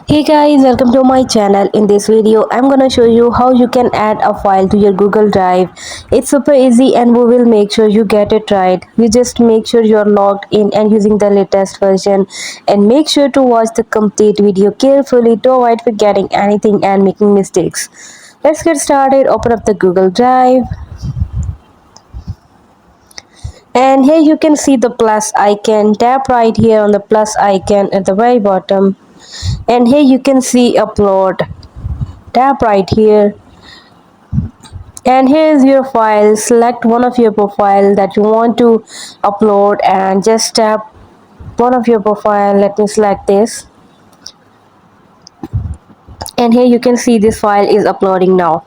Hey guys, welcome to my channel. In this video, I'm gonna show you how you can add a file to your Google Drive. It's super easy and we will make sure you get it right. You just make sure you're logged in and using the latest version, and make sure to watch the complete video carefully to avoid forgetting anything and making mistakes. Let's get started. Open up the Google Drive, and here you can see the plus icon. Tap right here on the plus icon at the very bottom, and here you can see upload. Tap right here, and here is your file. Select one of your profile that you want to upload and just tap one of your profile. Let me select this, and here you can see this file is uploading now.